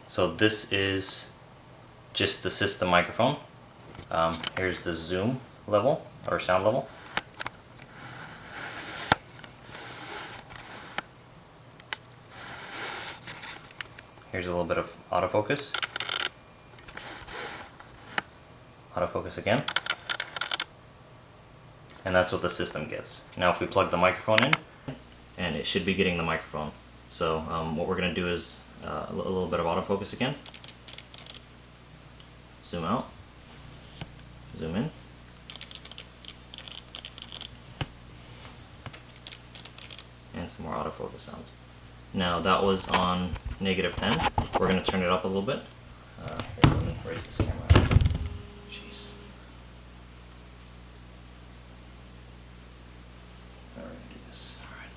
So this is just the system microphone. Here's the zoom level, or sound level. Here's a little bit of autofocus. Autofocus again. And that's what the system gets. Now if we plug the microphone in, and it should be getting the microphone. So what we're going to do is a little bit of autofocus again. Zoom out. Zoom in. And some more autofocus sounds. Now that was on -10. We're going to turn it up a little bit. Here, let me raise this camera up. Jeez. Now we're going to do this. Alright.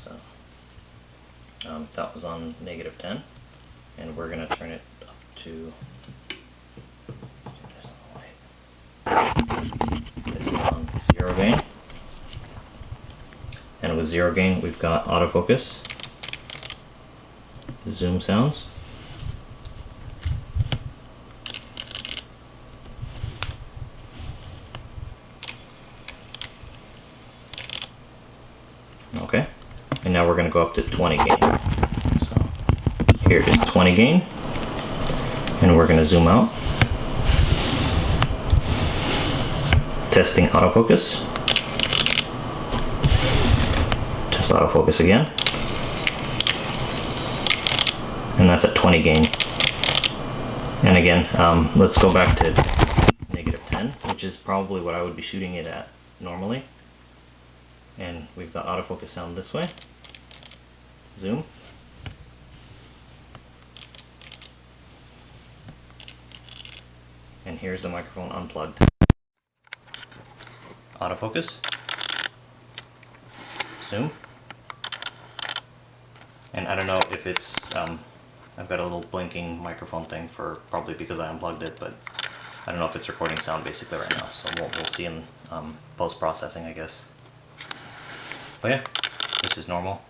So, that was on -10. And we're going to turn it up to... This is on 0 gain. And with 0 gain, we've got autofocus, zoom sounds, okay, and now we're going to go up to 20 gain. So here is 20 gain, and we're going to zoom out, testing autofocus. Autofocus again, and that's at 20 gain. And again, let's go back to -10, which is probably what I would be shooting it at normally. And we've got autofocus sound this way. Zoom. And here's the microphone unplugged. Autofocus. Zoom. And I don't know if it's, I've got a little blinking microphone thing for, probably because I unplugged it, but I don't know if it's recording sound basically right now, so we'll see in post-processing, I guess. But yeah, this is normal.